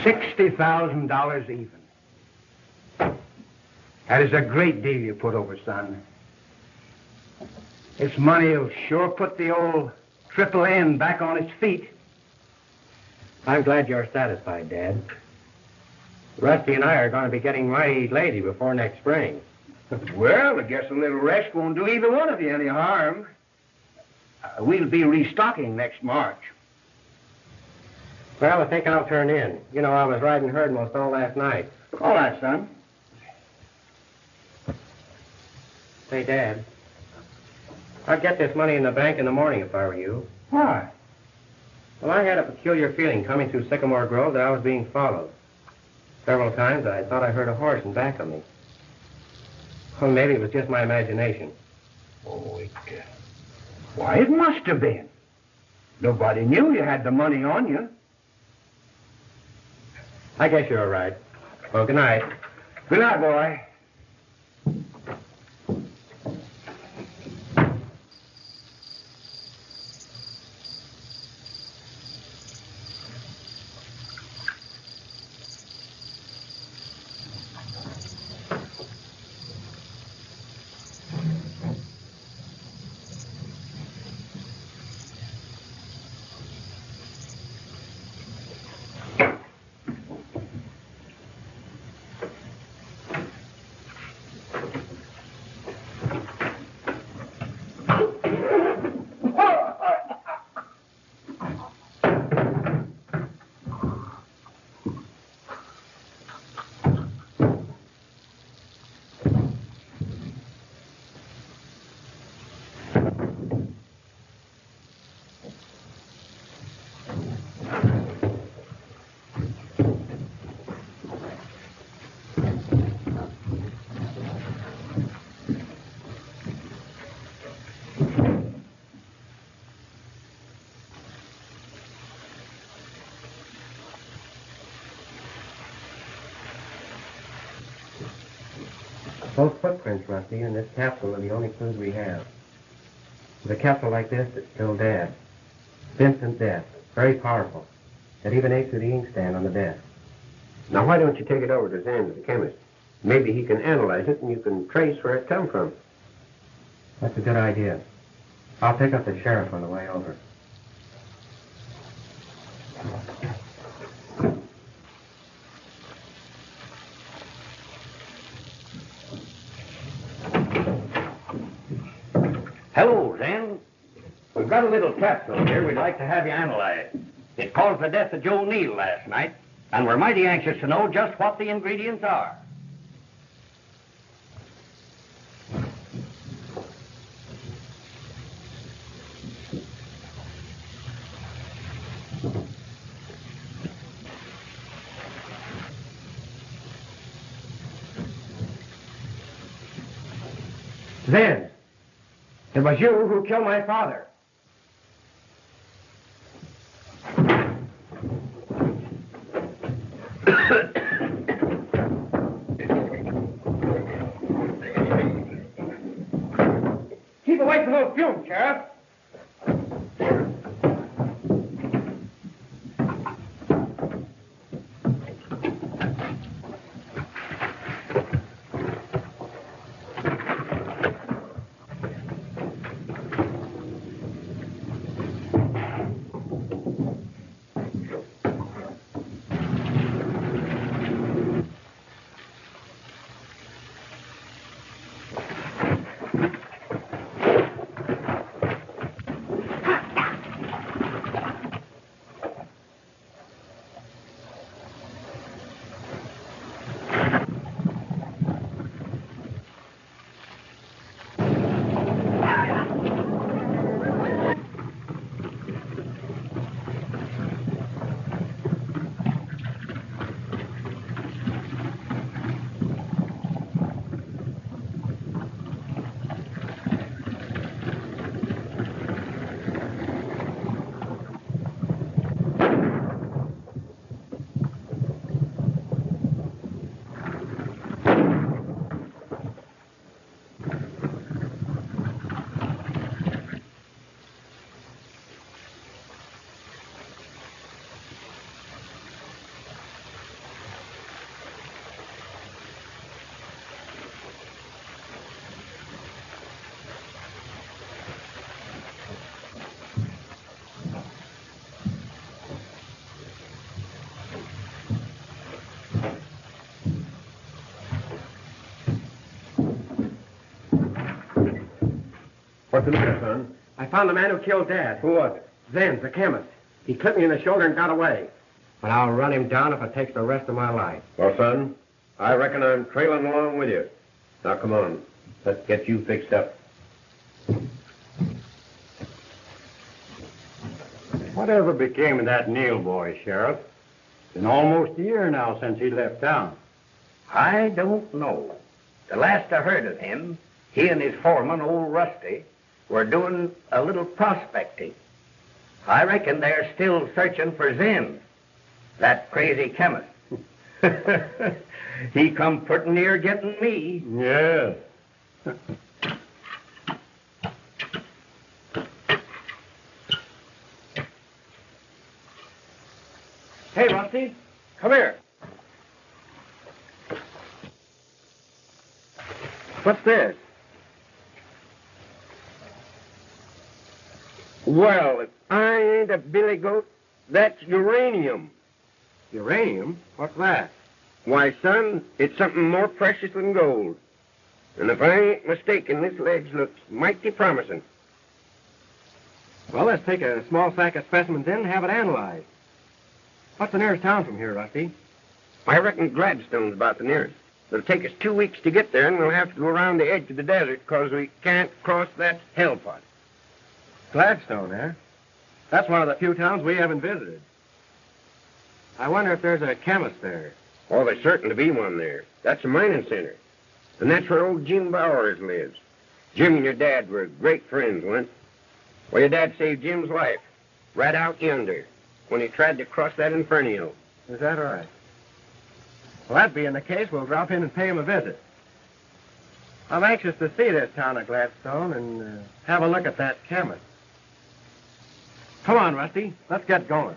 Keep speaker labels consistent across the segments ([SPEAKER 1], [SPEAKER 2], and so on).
[SPEAKER 1] $60,000 even. That is a great deal you put over, son. This money will sure put the old Triple N back on its feet.
[SPEAKER 2] I'm glad you're satisfied, Dad. Rusty and I are going to be getting mighty lazy before next spring.
[SPEAKER 1] Well, I guess a little rest won't do either one of you any harm. We'll be restocking next March.
[SPEAKER 2] Well, I think I'll turn in. You know, I was riding herd most all last night.
[SPEAKER 1] All right, son.
[SPEAKER 2] Say, Dad, I'd get this money in the bank in the morning if I were you.
[SPEAKER 1] Why?
[SPEAKER 2] Well, I had a peculiar feeling coming through Sycamore Grove that I was being followed. Several times I thought I heard a horse in back of me. Well, maybe it was just my imagination.
[SPEAKER 1] Oh, why, it must have been. Nobody knew you had the money on you.
[SPEAKER 2] I guess you're right. Well, good night.
[SPEAKER 1] Good night, boy.
[SPEAKER 2] Those footprints, Rusty, and this capsule are the only clues we have. With a capsule like this, it's still Dad. Instant death. Very powerful. It even ate through the inkstand on the desk.
[SPEAKER 3] Now, why don't you take it over to Zan, the chemist? Maybe he can analyze it and you can trace where it come from.
[SPEAKER 2] That's a good idea. I'll pick up the sheriff on the way over.
[SPEAKER 4] Hello, Zan. We've got a little capsule here we'd like to have you analyze. It caused the death of Joe Neal last night, and we're mighty anxious to know just what the ingredients are.
[SPEAKER 2] Zan, it was you who killed my father. Keep away from those fumes, Sheriff.
[SPEAKER 3] What's the matter, son?
[SPEAKER 2] I found the man who killed Dad.
[SPEAKER 3] Who was it?
[SPEAKER 2] Zenz, the chemist. He clipped me in the shoulder and got away. But I'll run him down if it takes the rest of my life.
[SPEAKER 3] Well, son, I reckon I'm trailing along with you. Now, come on. Let's get you fixed up.
[SPEAKER 5] Whatever became of that Neal boy, Sheriff? Been almost a year now since he left town.
[SPEAKER 4] I don't know. The last I heard of him, he and his foreman, old Rusty, were doing a little prospecting. I reckon they're still searching for Zen, that crazy chemist. He come pretty near getting me.
[SPEAKER 5] Yeah.
[SPEAKER 2] Hey, Rusty, come here. What's this?
[SPEAKER 3] Well, if I ain't a billy goat, that's uranium.
[SPEAKER 2] Uranium? What's that?
[SPEAKER 3] Why, son, it's something more precious than gold. And if I ain't mistaken, this ledge looks mighty promising.
[SPEAKER 2] Well, let's take a small sack of specimens in and have it analyzed. What's the nearest town from here, Rusty?
[SPEAKER 3] I reckon Gladstone's about the nearest. It'll take us 2 weeks to get there, and we'll have to go around the edge of the desert because we can't cross that hell pot.
[SPEAKER 2] Gladstone, eh? That's one of the few towns we haven't visited. I wonder if there's a chemist there.
[SPEAKER 3] Oh, there's certain to be one there. That's a mining center. And that's where old Jim Bowers lives. Jim and your dad were great friends once. Well, your dad saved Jim's life right out yonder when he tried to cross that inferno.
[SPEAKER 2] Is that right? Well, that being the case, we'll drop in and pay him a visit. I'm anxious to see this town of Gladstone and have a look at that chemist. Come on, Rusty. Let's get going.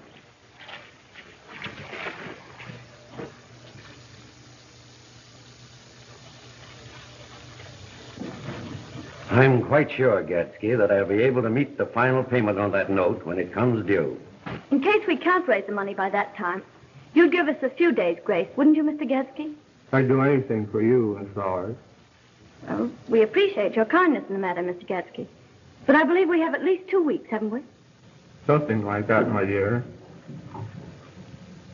[SPEAKER 5] I'm quite sure, Gadsky, that I'll be able to meet the final payment on that note when it comes due.
[SPEAKER 6] In case we can't raise the money by that time, you'd give us a few days' grace, wouldn't you, Mr. Gadsky?
[SPEAKER 1] I'd do anything for you, Miss Bowers.
[SPEAKER 6] Well, we appreciate your kindness in the matter, Mr. Gadsky. But I believe we have at least 2 weeks, haven't we?
[SPEAKER 1] Something like that, my dear.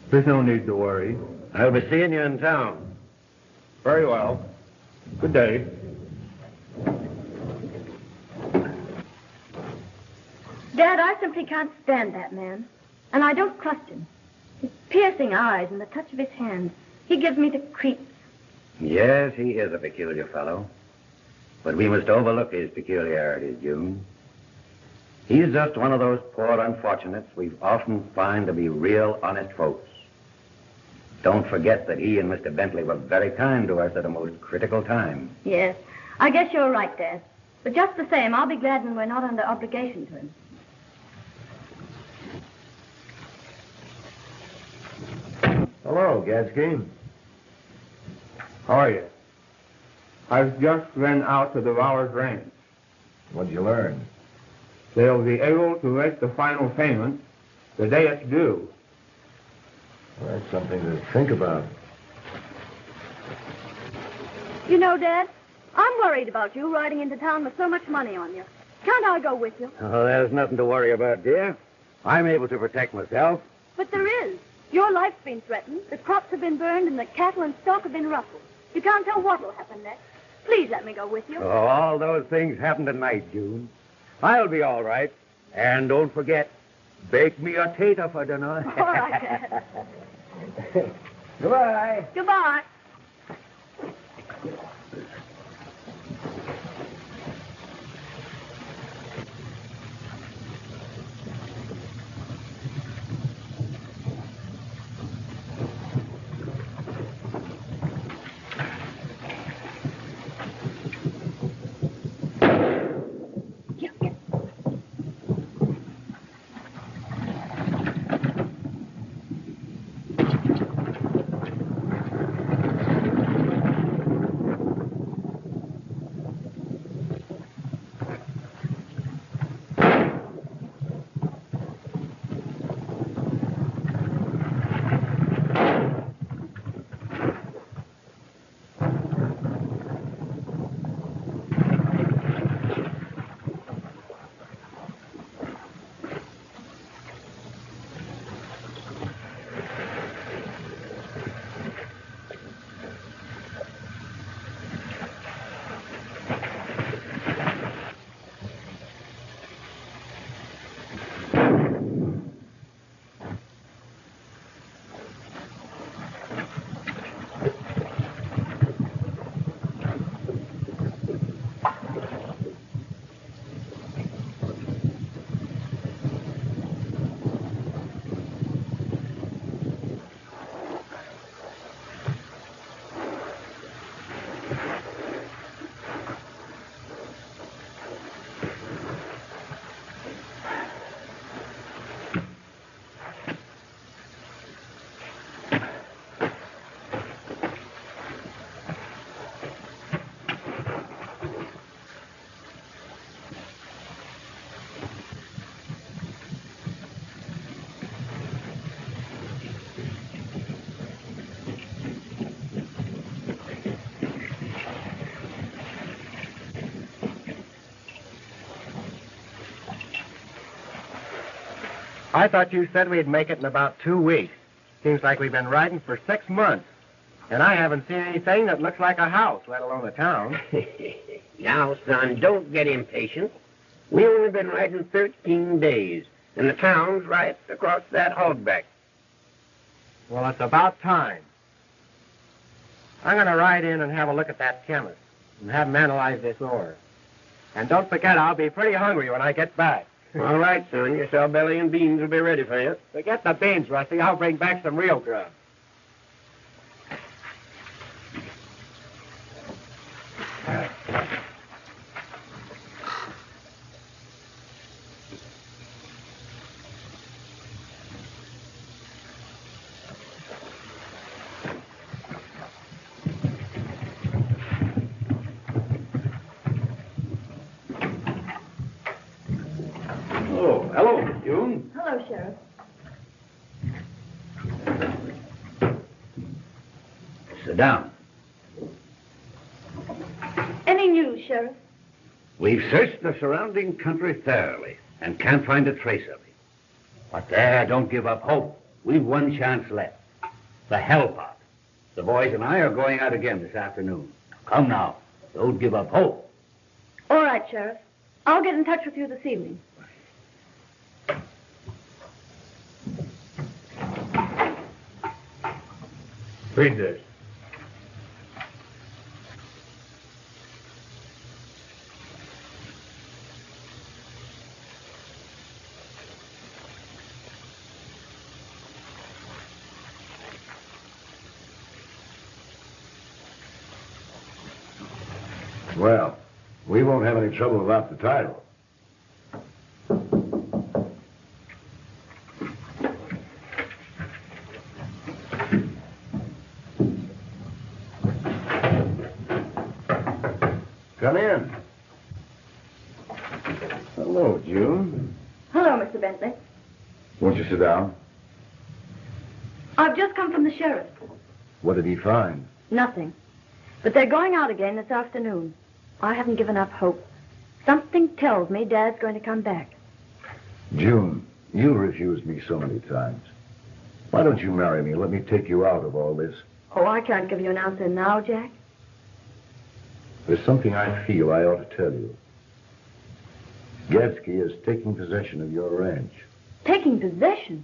[SPEAKER 1] There's no need to worry.
[SPEAKER 5] I'll be seeing you in town.
[SPEAKER 1] Very well. Good day.
[SPEAKER 6] Dad, I simply can't stand that man. And I don't trust him. His piercing eyes and the touch of his hands. He gives me the creeps.
[SPEAKER 5] Yes, he is a peculiar fellow. But we must overlook his peculiarities, June. He's just one of those poor unfortunates we often find to be real honest folks. Don't forget that he and Mr. Bentley were very kind to us at a most critical time.
[SPEAKER 6] Yes, I guess you're right, Dad. But just the same, I'll be glad when we're not under obligation to him.
[SPEAKER 3] Hello, Gadsky.
[SPEAKER 1] How are you? I've just been out to the Bowers Ranch.
[SPEAKER 3] What'd you learn?
[SPEAKER 1] They'll be able to make the final payment the day it's due.
[SPEAKER 3] Well, that's something to think about.
[SPEAKER 6] You know, Dad, I'm worried about you riding into town with so much money on you. Can't I go with you?
[SPEAKER 5] Oh, there's nothing to worry about, dear. I'm able to protect myself.
[SPEAKER 6] But there is. Your life's been threatened, the crops have been burned, and the cattle and stock have been ruffled. You can't tell what will happen next. Please let me go with you.
[SPEAKER 5] Oh, all those things happen tonight, June. I'll be all right. And don't forget, bake me a tater for dinner.
[SPEAKER 6] All right, Dad.
[SPEAKER 5] Goodbye.
[SPEAKER 6] Goodbye.
[SPEAKER 2] I thought you said we'd make it in about 2 weeks. Seems like we've been riding for 6 months. And I haven't seen anything that looks like a house, let alone a town.
[SPEAKER 3] Now, son, don't get impatient. We've only been riding 13 days, and the town's right across that hogback.
[SPEAKER 2] Well, it's about time. I'm going to ride in and have a look at that chemist and have him analyze this ore. And don't forget, I'll be pretty hungry when I get back.
[SPEAKER 3] All right, son. Your cell-belly and beans will be ready for you.
[SPEAKER 2] Forget the beans, Rusty. I'll bring back some real grub.
[SPEAKER 5] Oh, hello, Miss June.
[SPEAKER 6] Hello, Sheriff.
[SPEAKER 5] Sit down.
[SPEAKER 6] Any news, Sheriff?
[SPEAKER 5] We've searched the surrounding country thoroughly and can't find a trace of him. But there, don't give up hope. We've one chance left. The hell pot. The boys and I are going out again this afternoon. Come now. Don't give up hope.
[SPEAKER 6] All right, Sheriff. I'll get in touch with you this evening.
[SPEAKER 2] Read this.
[SPEAKER 7] Well, we won't have any trouble about the title. Come in. Hello, June.
[SPEAKER 6] Hello, Mr. Bentley.
[SPEAKER 7] Won't you sit down?
[SPEAKER 6] I've just come from the sheriff.
[SPEAKER 7] What did he find?
[SPEAKER 6] Nothing. But they're going out again this afternoon. I haven't given up hope. Something tells me Dad's going to come back.
[SPEAKER 7] June, you refused me so many times. Why don't you marry me? Let me take you out of all this.
[SPEAKER 6] Oh, I can't give you an answer now, Jack.
[SPEAKER 7] There's something I feel I ought to tell you. Gadsky is taking possession of your ranch.
[SPEAKER 6] Taking possession?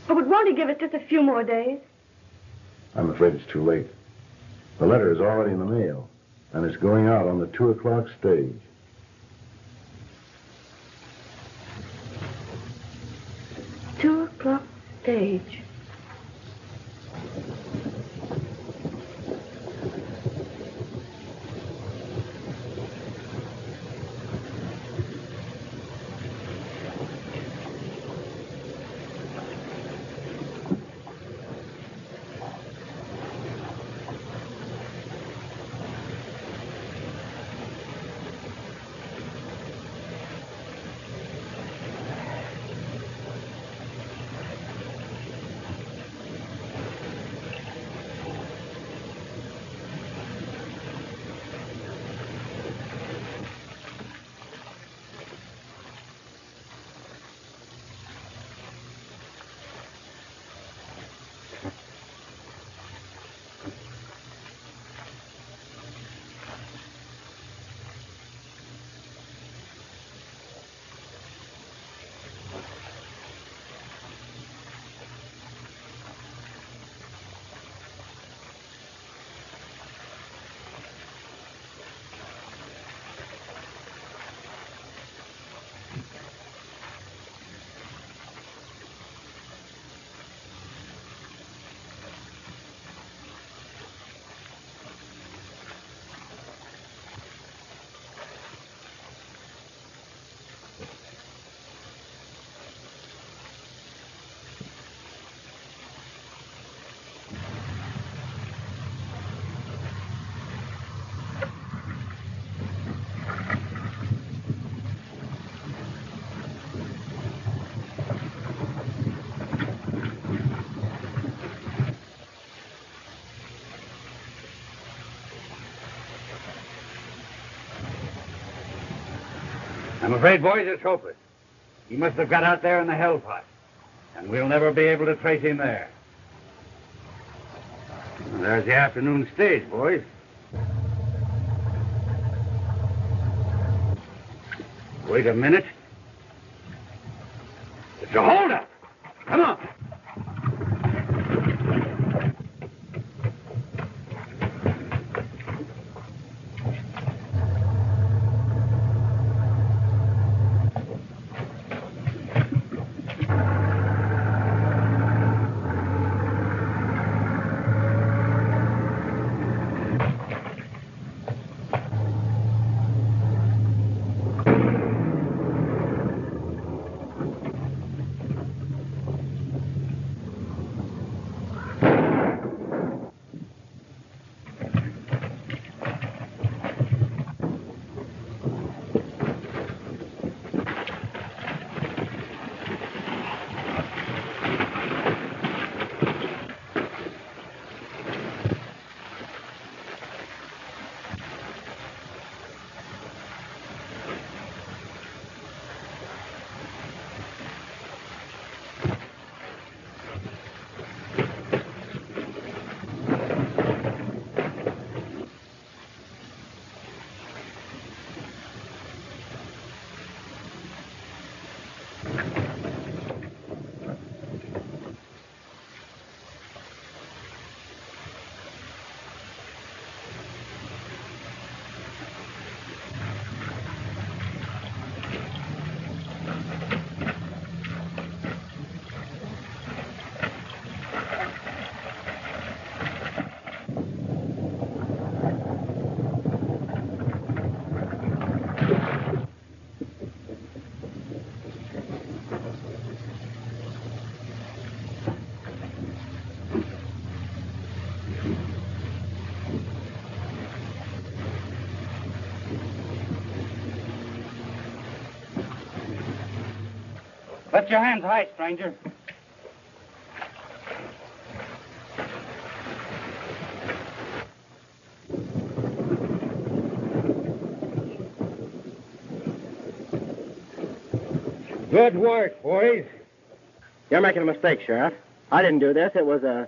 [SPEAKER 6] Oh, but won't he give us just a few more days?
[SPEAKER 7] I'm afraid it's too late. The letter is already in the mail, and it's going out on the 2 o'clock stage.
[SPEAKER 6] Two o'clock stage.
[SPEAKER 5] I'm afraid, boys, it's hopeless.
[SPEAKER 8] He must have got out there in the hell pot. And we'll never be able to trace him there. Well, there's the afternoon stage, boys. Wait a minute. It's a holdup. Come on. Put your hands high, stranger. Good work, boys.
[SPEAKER 2] You're making a mistake, Sheriff. I didn't do this. It was a...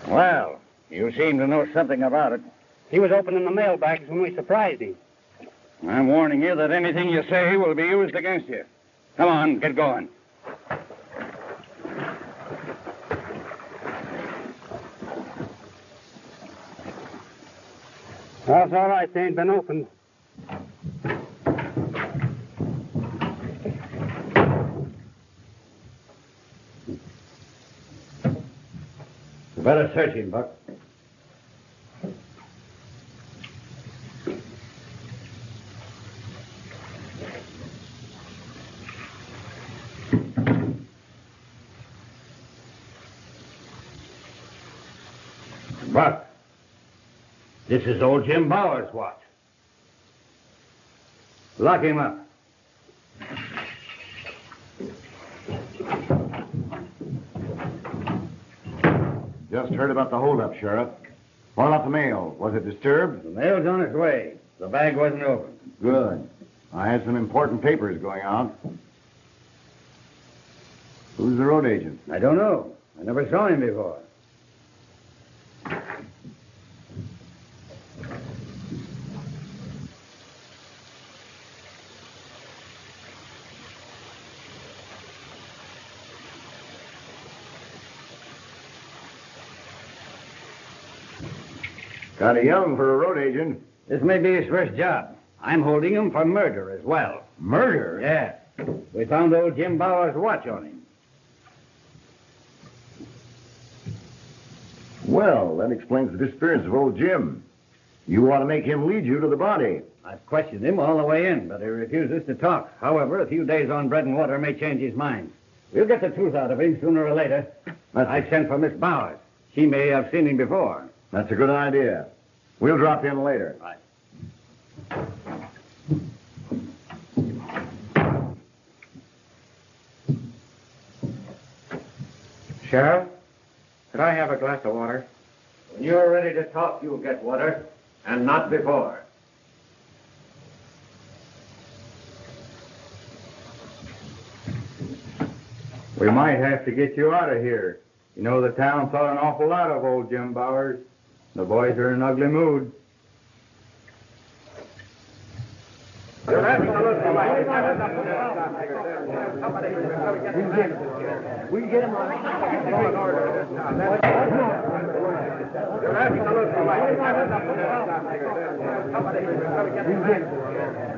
[SPEAKER 8] Well, you seem to know something about it. He was opening the mailbags when we surprised him. I'm warning you that anything you say will be used against you. Come on, get going. That's all right. They ain't been opened. You better search him, Buck. Buck, this is old Jim Bauer's watch. Lock him up.
[SPEAKER 7] Just heard about the holdup, Sheriff. What about the mail? Was it disturbed?
[SPEAKER 8] The mail's on its way. The bag wasn't open.
[SPEAKER 7] Good. I had some important papers going out. Who's the road agent?
[SPEAKER 8] I don't know. I never saw him before.
[SPEAKER 7] Kind of young for a road agent.
[SPEAKER 8] This may be his first job. I'm holding him for murder as well.
[SPEAKER 7] Murder?
[SPEAKER 8] Yeah. We found old Jim Bauer's watch on him.
[SPEAKER 7] Well, that explains the disappearance of old Jim. You ought to make him lead you to the body.
[SPEAKER 8] I've questioned him all the way in, but he refuses to talk. However, a few days on bread and water may change his mind. We'll get the truth out of him sooner or later. I sent for Miss Bowers. She may have seen him before.
[SPEAKER 7] That's a good idea. We'll drop in later.
[SPEAKER 8] Right.
[SPEAKER 2] Sheriff, could I have a glass of water?
[SPEAKER 8] When you're ready to talk, you'll get water, and not before.
[SPEAKER 9] We might have to get you out of here. You know, the town thought an awful lot of old Jim Bowers. The boys are in an ugly mood.
[SPEAKER 1] We get him on.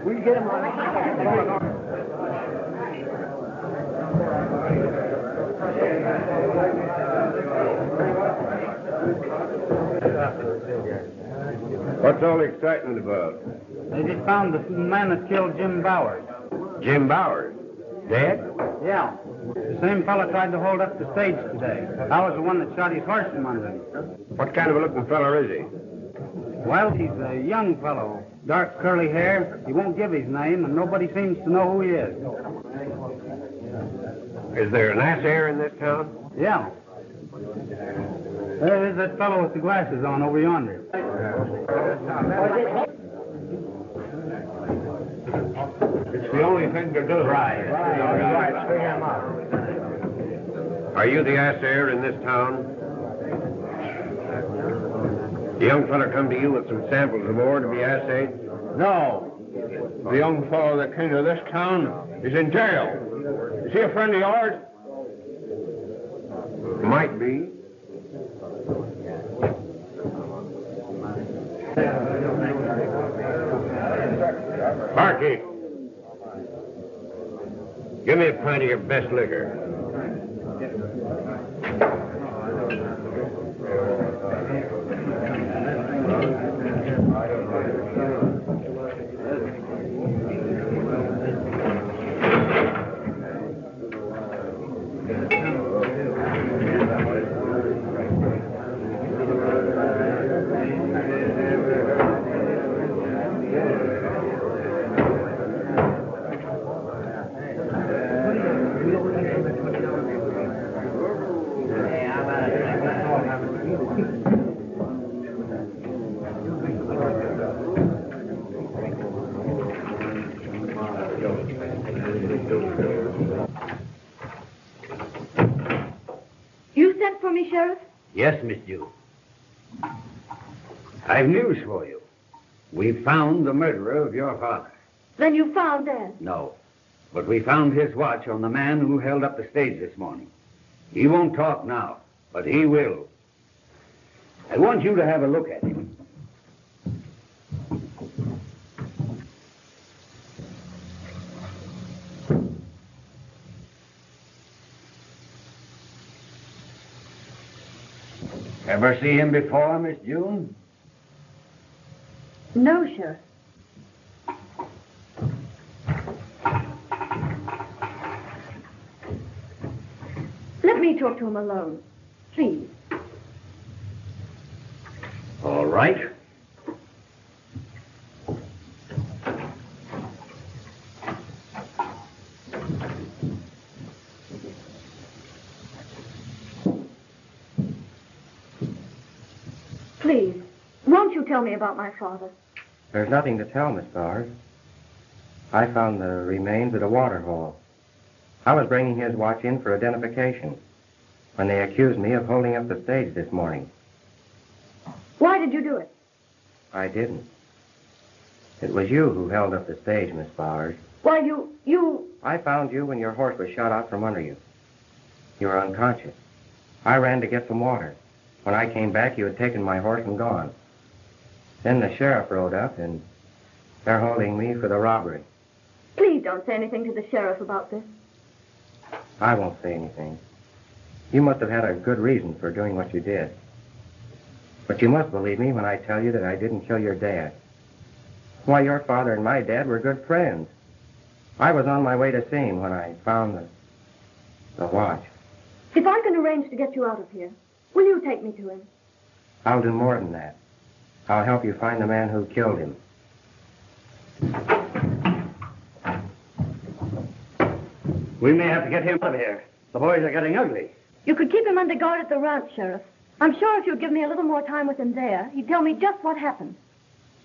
[SPEAKER 1] We get him on.
[SPEAKER 3] What's all the excitement about?
[SPEAKER 9] They just found the man that killed Jim Bowers.
[SPEAKER 3] Jim Bowers? Dead?
[SPEAKER 9] Yeah. The same fellow tried to hold up the stage today. I was the one that shot his horse from under him.
[SPEAKER 3] What kind of a looking fellow is he?
[SPEAKER 9] Well, he's a young fellow. Dark curly hair. He won't give his name, and nobody seems to know who he is.
[SPEAKER 3] Is there an ass heir in this town?
[SPEAKER 9] Yeah. There is that fellow with the glasses on over yonder.
[SPEAKER 3] It's the only thing to do.
[SPEAKER 2] Right. Bring him up.
[SPEAKER 3] Are you the ass heir in this town? The young fellow come to you with some samples of ore to be assayed?
[SPEAKER 9] No.
[SPEAKER 3] The young fellow that came to this town is in jail. Is he a friend of yours? Might be. Barkeep, give me a pint of your best liquor.
[SPEAKER 6] You sent for me, Sheriff?
[SPEAKER 4] Yes, Miss June. I've news for you. We found the murderer of your father.
[SPEAKER 6] Then you found Dad?
[SPEAKER 4] No. But we found his watch on the man who held up the stage this morning. He won't talk now, but he will. I want you to have a look at him. Ever see him before, Miss June?
[SPEAKER 6] No, Sheriff. Let me talk to him alone, please.
[SPEAKER 4] All right.
[SPEAKER 6] Please, won't you tell me about my father?
[SPEAKER 2] There's nothing to tell, Miss Bowers. I found the remains at a water hole. I was bringing his watch in for identification when they accused me of holding up the stage this morning.
[SPEAKER 6] Why did you do it?
[SPEAKER 2] I didn't. It was you who held up the stage, Miss Bowers.
[SPEAKER 6] Why, you...
[SPEAKER 2] I found you when your horse was shot out from under you. You were unconscious. I ran to get some water. When I came back, you had taken my horse and gone. Then the sheriff rode up, and they're holding me for the robbery.
[SPEAKER 6] Please don't say anything to the sheriff about this.
[SPEAKER 2] I won't say anything. You must have had a good reason for doing what you did. But you must believe me when I tell you that I didn't kill your dad. Why, your father and my dad were good friends. I was on my way to see him when I found the watch.
[SPEAKER 6] If I can arrange to get you out of here, will you take me to him?
[SPEAKER 2] I'll do more than that. I'll help you find the man who killed him.
[SPEAKER 4] We may have to get him out of here. The boys are getting ugly.
[SPEAKER 6] You could keep him under guard at the ranch, Sheriff. I'm sure if you'd give me a little more time with him there, he'd tell me just what happened.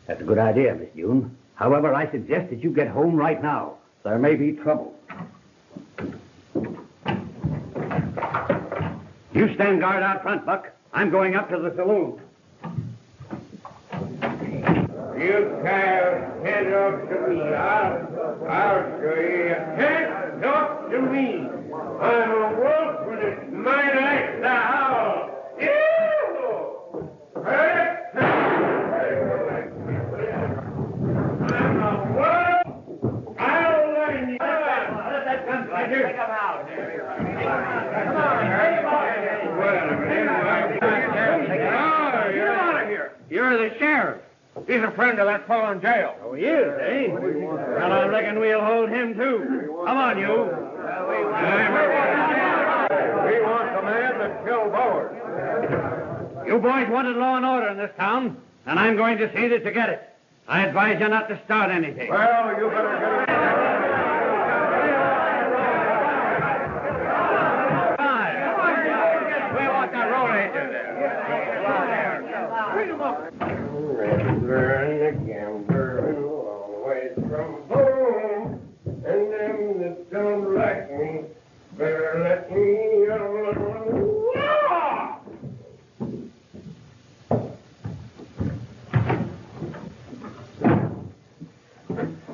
[SPEAKER 4] That's a good idea, Miss June. However, I suggest that you get home right now. There may be trouble.
[SPEAKER 8] You stand guard out front, Buck. I'm going up to the saloon.
[SPEAKER 3] You can't head up to me. I'll show you. You can't talk to me. I'm a wolf and it's my right to howl. I'm a wolf. I'll learn you. Let that gun fly. Take him out. Come on. You're out of here. You're the sheriff. He's a friend of that fellow in jail. Oh, he is, eh? Well, I reckon we'll hold him, too. Come on, you. We want the man that killed Bowers.
[SPEAKER 8] You boys wanted law and order in this town, and I'm going to see that you get it. I advise you not to start anything.
[SPEAKER 3] Well, you better get it.
[SPEAKER 8] We want the road agent there.
[SPEAKER 3] And the gambler and long ways from home. And them that don't like me better let me alone.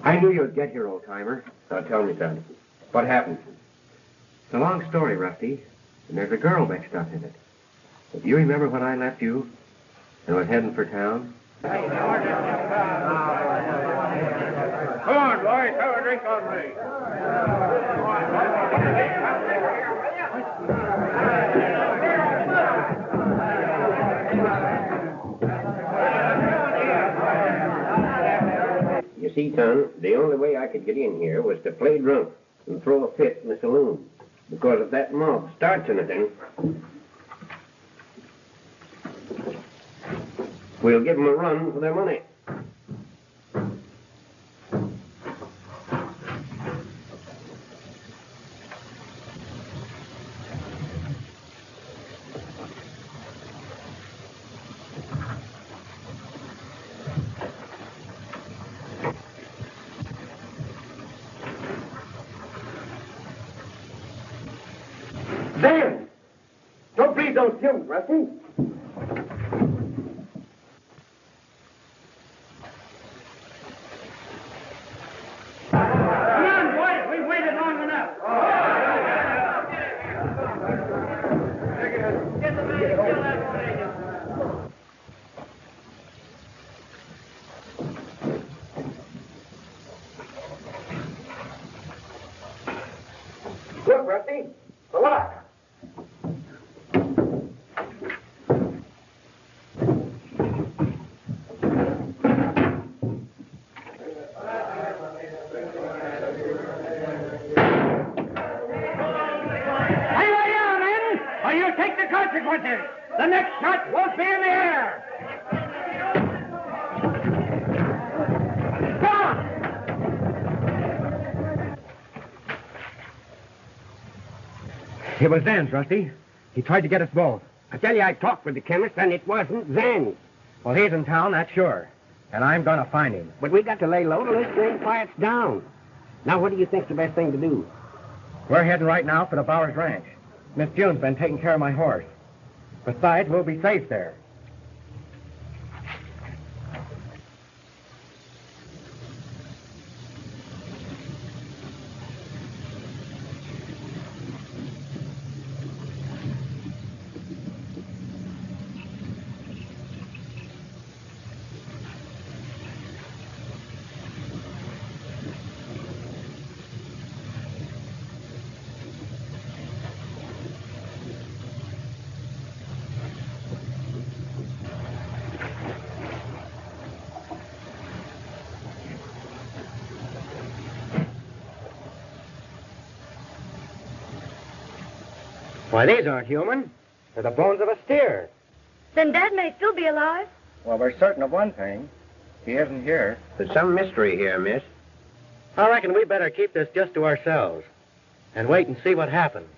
[SPEAKER 2] I knew you'd get here, old-timer. Now tell me, son. What happened? It's a long story, Rusty, and there's a girl mixed up in it. Do you remember when I left you and was heading for town?
[SPEAKER 3] Come on, boys. Have a drink on me.
[SPEAKER 4] You see, son, the only way I could get in here was to play drunk and throw a fit in the saloon. Because if that mob starts anything, we'll give them a run for their money.
[SPEAKER 3] Dan! Please don't kill me, Rusty.
[SPEAKER 8] Come on, boys. We've waited long enough. Get the man to kill that road agent.
[SPEAKER 3] Look, Rusty. The lock.
[SPEAKER 8] Consequences. The next shot won't be in the air. Come on.
[SPEAKER 2] It was Dan's, Rusty. He tried to get us both.
[SPEAKER 4] I tell you, I talked with the chemist, and it wasn't Zen.
[SPEAKER 2] Well, he's in town, that's sure. And I'm going to find him.
[SPEAKER 4] But we got to lay low till this thing quiets down. Now, what do you think's the best thing to do?
[SPEAKER 2] We're heading right now for the Bowers Ranch. Miss June's been taking care of my horse. Besides, we'll be safe there. Why, these aren't human. They're the bones of a steer.
[SPEAKER 6] Then Dad may still be alive.
[SPEAKER 2] Well, we're certain of one thing. He isn't here.
[SPEAKER 4] There's some mystery here, miss.
[SPEAKER 2] I reckon we better keep this just to ourselves and wait and see what happens.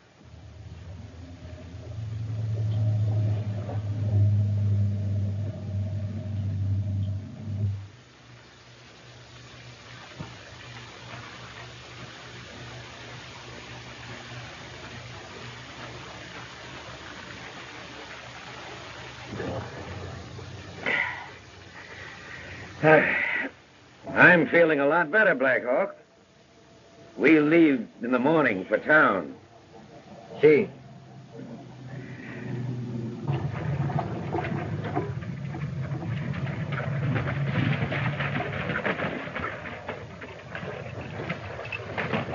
[SPEAKER 3] I'm feeling a lot better, Black Hawk. We'll leave in the morning for town.
[SPEAKER 2] See.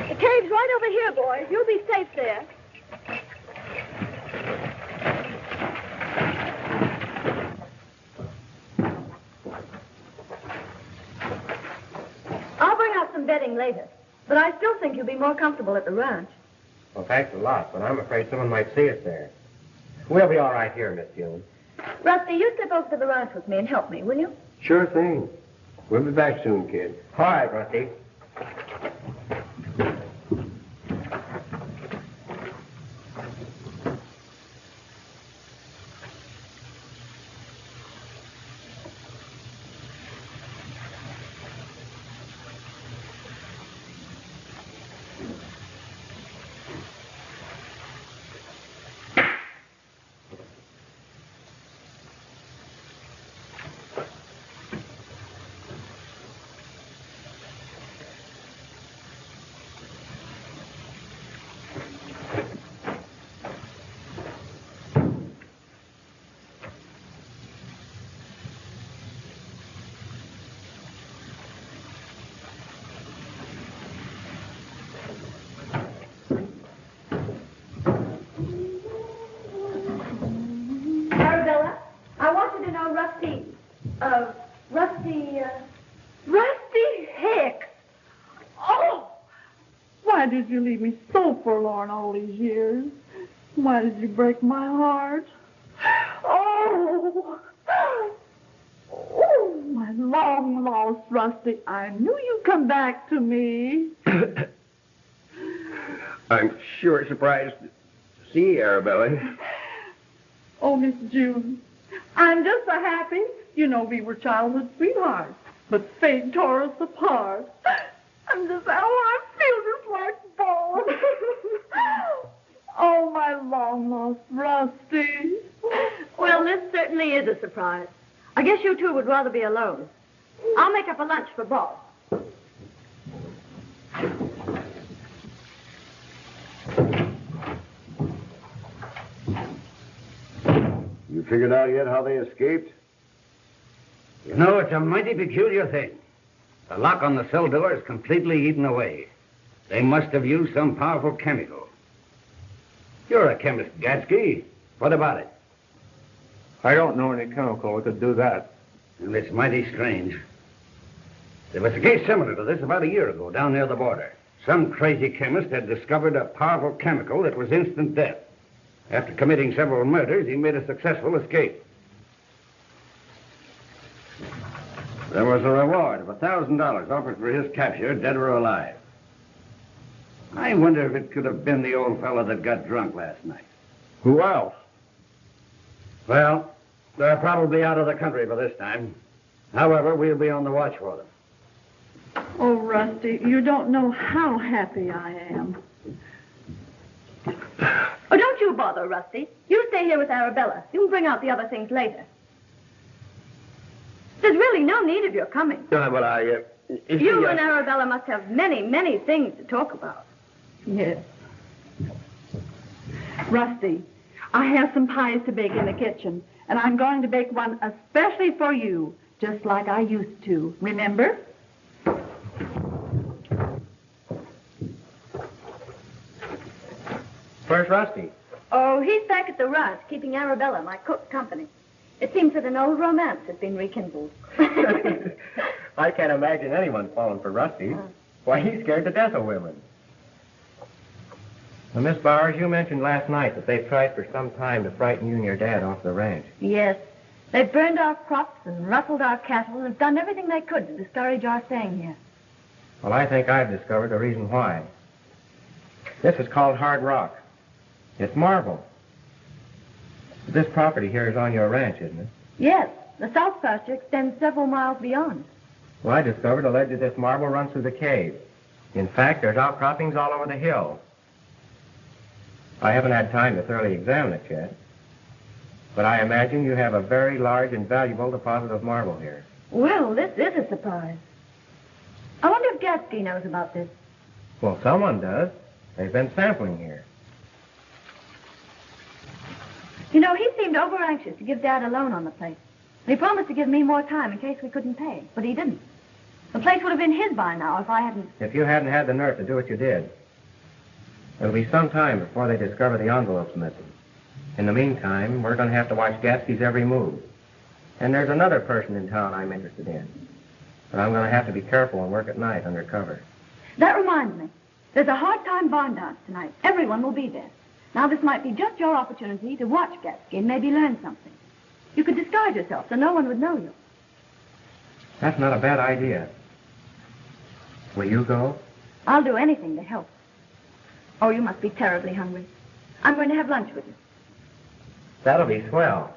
[SPEAKER 6] The cave's right over here, boys. You'll be safe there. I'll bring out some bedding later, but I still think you'll be more comfortable at the ranch.
[SPEAKER 2] Well, thanks a lot, but I'm afraid someone might see us there. We'll be all right here, Miss June.
[SPEAKER 6] Rusty, you step over to the ranch with me and help me, will you?
[SPEAKER 2] Sure thing. We'll be back soon, kid. All right, Rusty.
[SPEAKER 6] Rusty Hicks. Oh!
[SPEAKER 10] Why did you leave me so forlorn all these years? Why did you break my heart? Oh! Oh, my long-lost Rusty. I knew you'd come back to me.
[SPEAKER 3] I'm sure surprised to see you, Arabella.
[SPEAKER 10] Oh, Miss June, I'm just so happy. You know, we were childhood sweethearts, but fate tore us apart. I'm just, I feel just like bone. Oh, my long-lost Rusty.
[SPEAKER 6] Well, this certainly is a surprise. I guess you two would rather be alone. I'll make up a lunch for Bob.
[SPEAKER 7] You figured out yet how they escaped?
[SPEAKER 5] You know, it's a mighty peculiar thing. The lock on the cell door is completely eaten away. They must have used some powerful chemical. You're a chemist, Gadsky. What about it?
[SPEAKER 9] I don't know any chemical that could do that.
[SPEAKER 5] And it's mighty strange. There was a case similar to this about a year ago down near the border. Some crazy chemist had discovered a powerful chemical that was instant death. After committing several murders, he made a successful escape. There was a reward of $1,000 offered for his capture, dead or alive. I wonder if it could have been the old fellow that got drunk last night.
[SPEAKER 9] Who else?
[SPEAKER 5] Well, they're probably out of the country by this time. However, we'll be on the watch for them.
[SPEAKER 10] Oh, Rusty, you don't know how happy I am.
[SPEAKER 6] Oh, don't you bother, Rusty. You stay here with Arabella. You can bring out the other things later. There's really no need of your coming. You and Arabella must have many, many things to talk about.
[SPEAKER 10] Yes. Rusty, I have some pies to bake in the kitchen, and I'm going to bake one especially for you, just like I used to. Remember?
[SPEAKER 2] Where's Rusty?
[SPEAKER 6] Oh, he's back at the ranch, keeping Arabella, my cook, company. It seems that an old romance has been rekindled.
[SPEAKER 2] I can't imagine anyone falling for Rusty. Why, he's scared to death of women. Now, Miss Bowers, you mentioned last night that they've tried for some time to frighten you and your dad off the ranch.
[SPEAKER 6] Yes. They've burned our crops and rustled our cattle and have done everything they could to discourage our staying here.
[SPEAKER 2] Well, I think I've discovered the reason why. This is called hard rock. It's marble. This property here is on your ranch, isn't it?
[SPEAKER 6] Yes. The south pasture extends several miles beyond.
[SPEAKER 2] Well, I discovered a ledge of this marble runs through the cave. In fact, there's outcroppings all over the hill. I haven't had time to thoroughly examine it yet, but I imagine you have a very large and valuable deposit of marble here.
[SPEAKER 6] Well, this is a surprise. I wonder if Gatsby knows about this.
[SPEAKER 2] Well, someone does. They've been sampling here.
[SPEAKER 6] You know, he seemed over-anxious to give Dad a loan on the place. He promised to give me more time in case we couldn't pay, but he didn't. The place would have been his by now if I hadn't...
[SPEAKER 2] If you hadn't had the nerve to do what you did. It'll be some time before they discover the envelope's missing. In the meantime, we're going to have to watch Gatsby's every move. And there's another person in town I'm interested in. But I'm going to have to be careful and work at night under cover.
[SPEAKER 6] That reminds me. There's a hard-time barn dance tonight. Everyone will be there. Now, this might be just your opportunity to watch Gatsby and maybe learn something. You could disguise yourself so no one would know you.
[SPEAKER 2] That's not a bad idea. Will you go?
[SPEAKER 6] I'll do anything to help. Oh, you must be terribly hungry. I'm going to have lunch with you.
[SPEAKER 2] That'll be swell.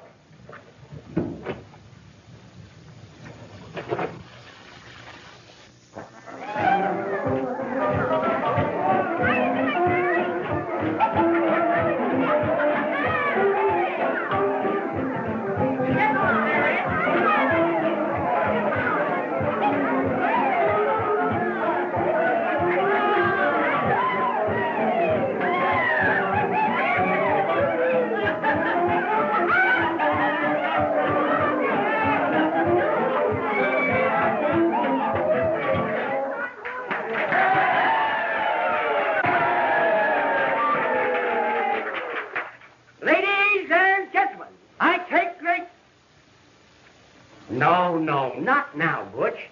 [SPEAKER 4] No, not now, Butch.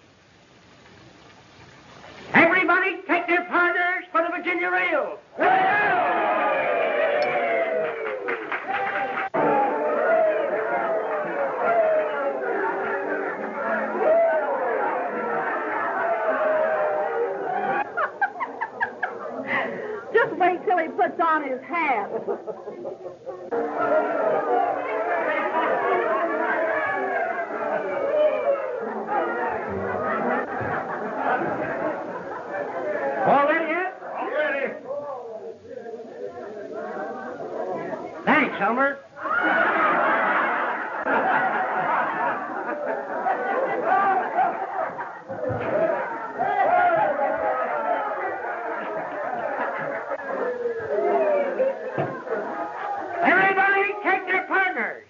[SPEAKER 4] Everybody take their partners for the Virginia Rails.
[SPEAKER 10] Just wait till he puts on his hat.
[SPEAKER 4] All ready yet?
[SPEAKER 1] All ready.
[SPEAKER 4] Thanks, Elmer. Everybody take their partners.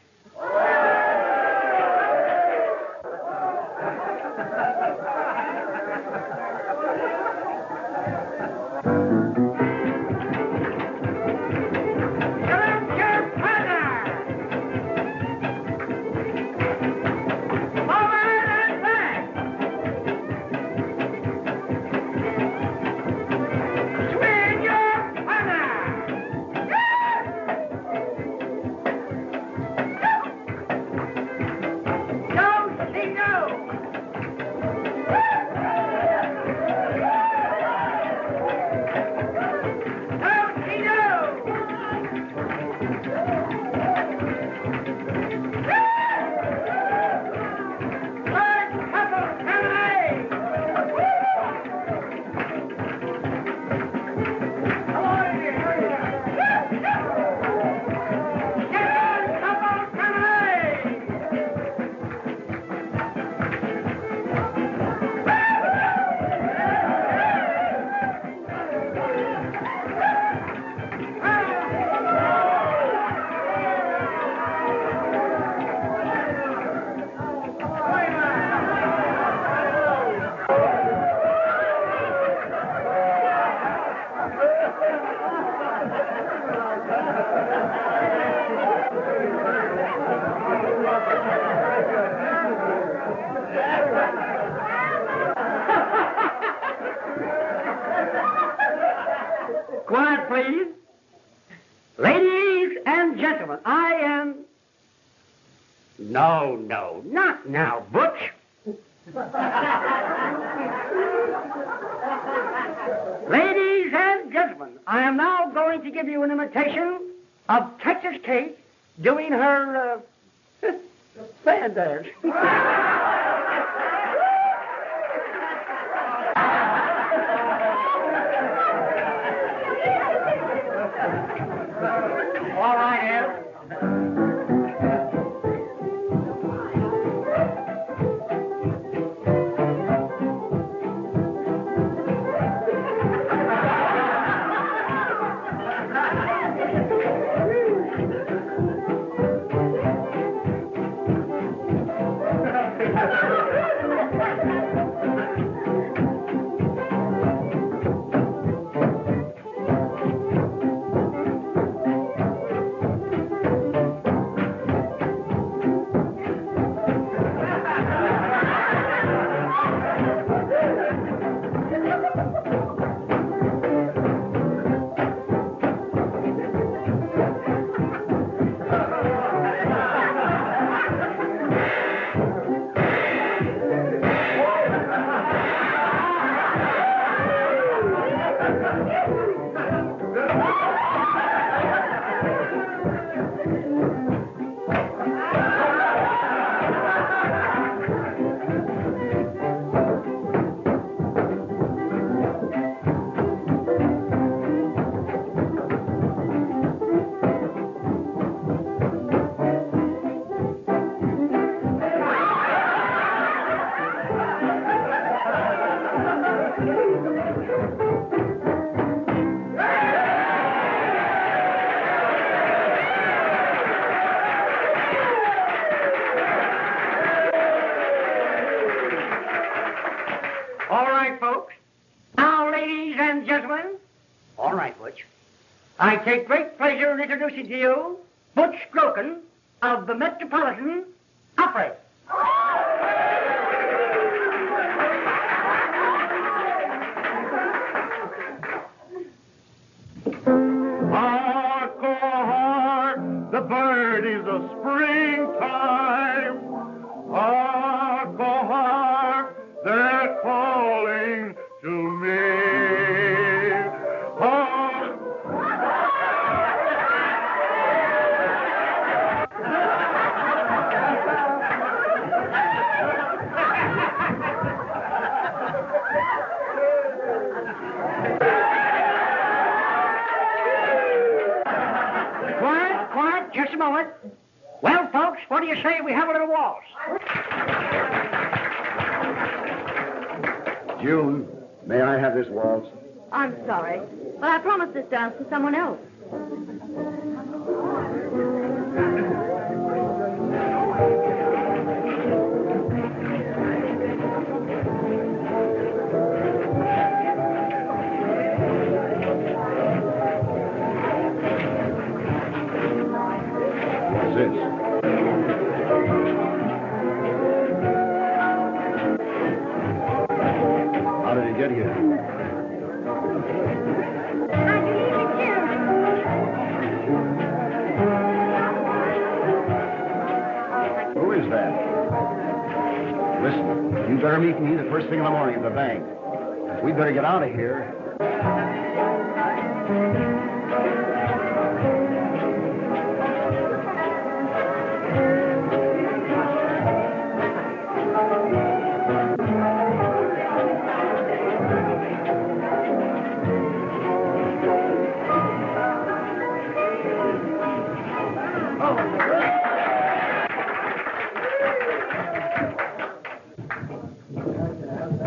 [SPEAKER 4] Quiet, please. Ladies and gentlemen, I am... No, not now, Butch. Ladies and gentlemen, I am now going to give you an imitation of Texas Kate doing her fan dance. All right, Ed.
[SPEAKER 11] Ladies and gentlemen. All right, Butch. I take great pleasure in introducing to you Butch Groken of the Metropolitan Opera.
[SPEAKER 12] Hark, oh, hark, the birdies of springtime. Hark, oh, hark, they're calling to me. Hark.
[SPEAKER 11] Quiet, just a moment. Well, folks, what do you say we have a little waltz?
[SPEAKER 7] June, may I have this waltz?
[SPEAKER 6] I'm sorry, but I promised this dance to someone else.
[SPEAKER 7] What's this? How did it get here? Who is that? Listen, you better meet me the first thing in the morning at the bank. We'd better get out of here.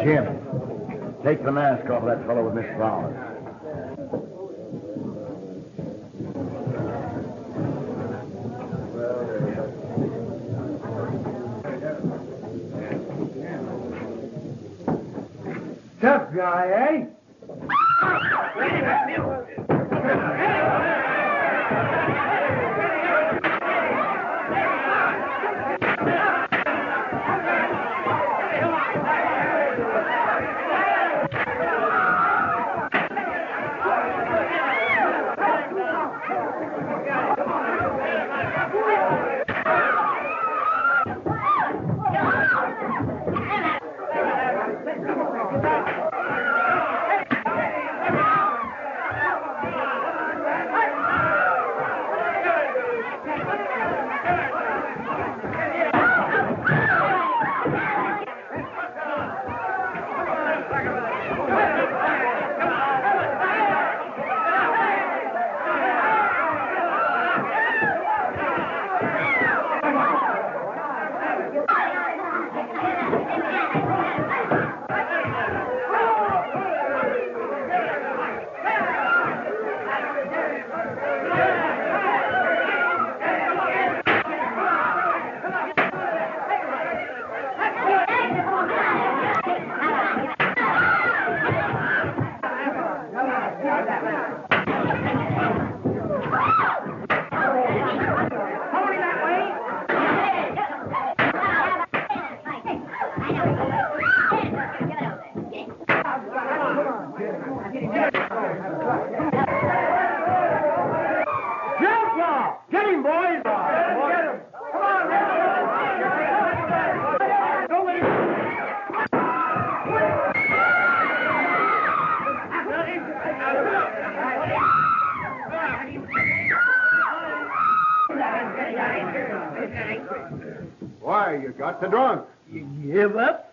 [SPEAKER 7] Jim, take the mask off of that fellow with Miss Flowers.
[SPEAKER 12] Tough guy, eh? Get him, boys! Get him! Come on, don't let him...
[SPEAKER 9] Why, you got the drunk.
[SPEAKER 12] You give up?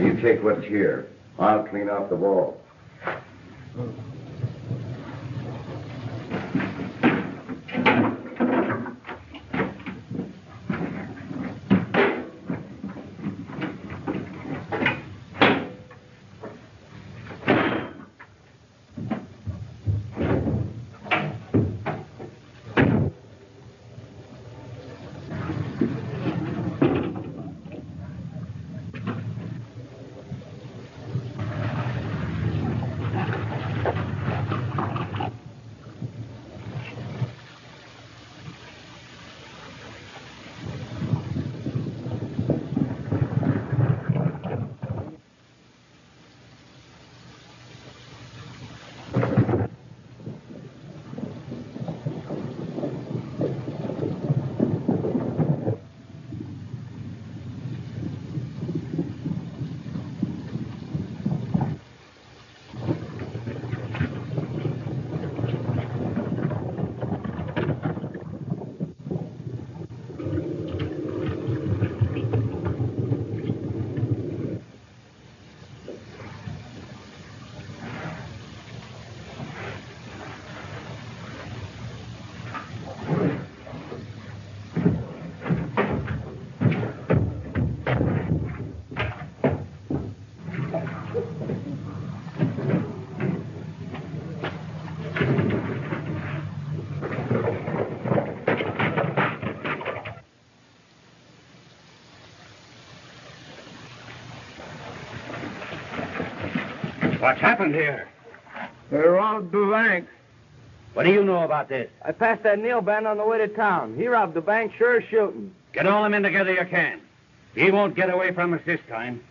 [SPEAKER 7] you take what's here. I'll clean out the ball.
[SPEAKER 8] What's happened here?
[SPEAKER 1] They robbed the bank.
[SPEAKER 8] What do you know about this?
[SPEAKER 12] I passed that Neil band on the way to town. He robbed the bank, sure as shooting.
[SPEAKER 8] Get all the men together you can. He won't get away from us this time.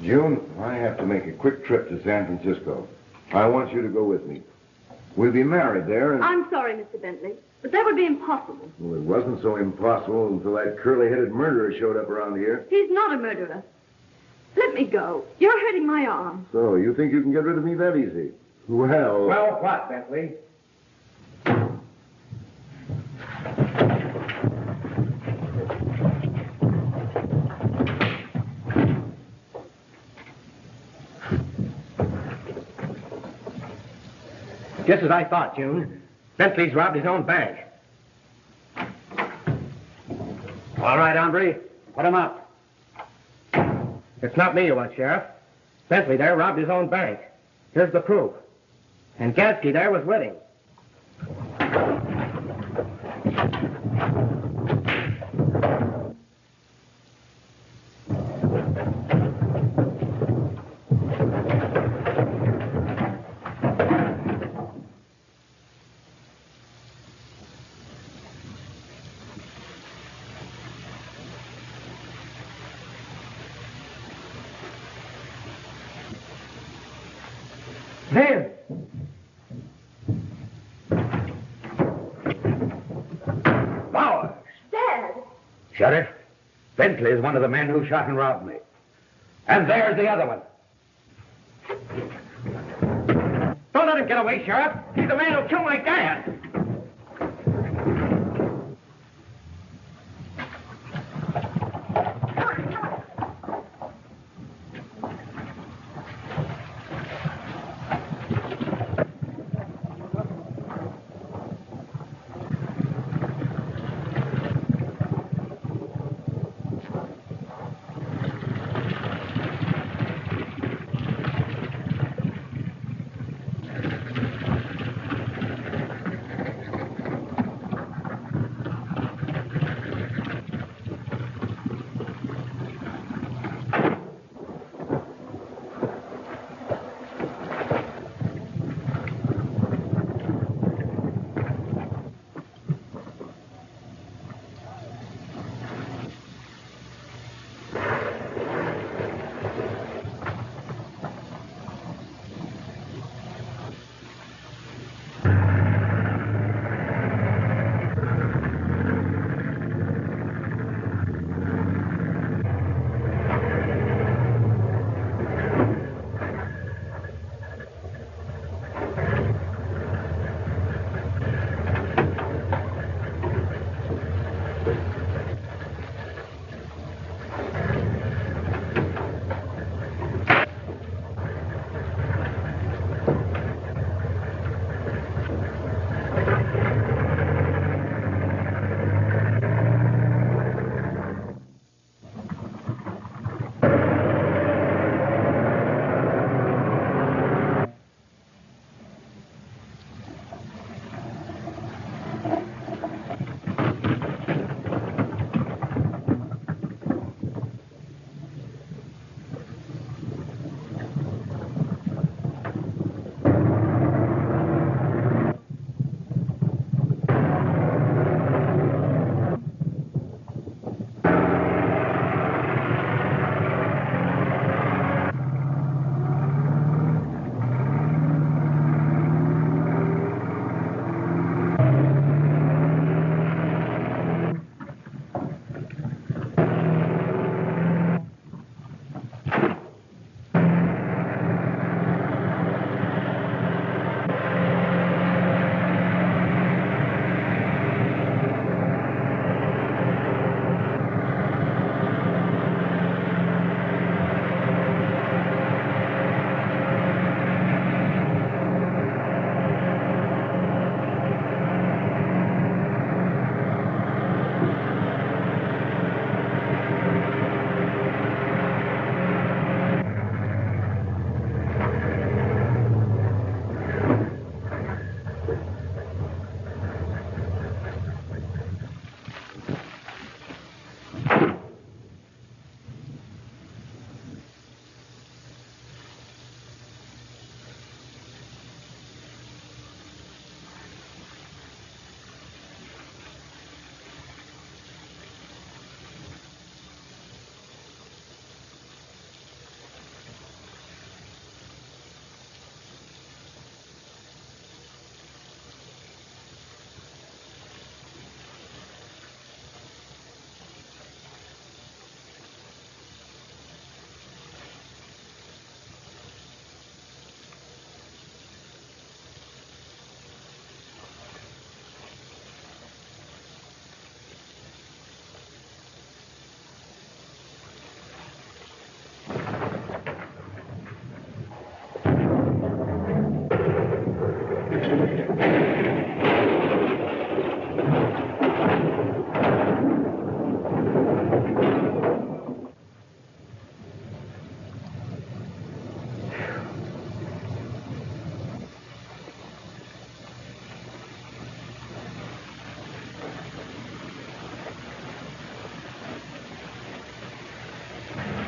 [SPEAKER 7] June, I have to make a quick trip to San Francisco. I want you to go with me. We'll be married there, and...
[SPEAKER 6] I'm sorry, Mr. Bentley, but that would be impossible.
[SPEAKER 7] Well, it wasn't so impossible until that curly-headed murderer showed up around here.
[SPEAKER 6] He's not a murderer. Let me go. You're hurting my arm.
[SPEAKER 7] So, you think you can get rid of me that easy? Well...
[SPEAKER 9] Well, what, Bentley?
[SPEAKER 2] Just as I thought, June. Bentley's robbed his own bank. All right, Hombre, put him up. It's not me you want, Sheriff. Bentley there robbed his own bank. Here's the proof. And Gadsky there was with him. There.
[SPEAKER 8] Bowers!
[SPEAKER 6] Dad!
[SPEAKER 8] Sheriff, Bentley is one of the men who shot and robbed me. And there's the other one.
[SPEAKER 2] Don't let him get away, Sheriff. He's the man who killed my dad.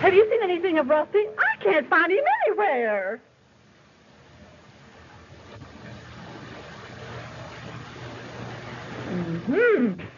[SPEAKER 10] Have you seen anything of Rusty? I can't find him anywhere. Mm-hmm.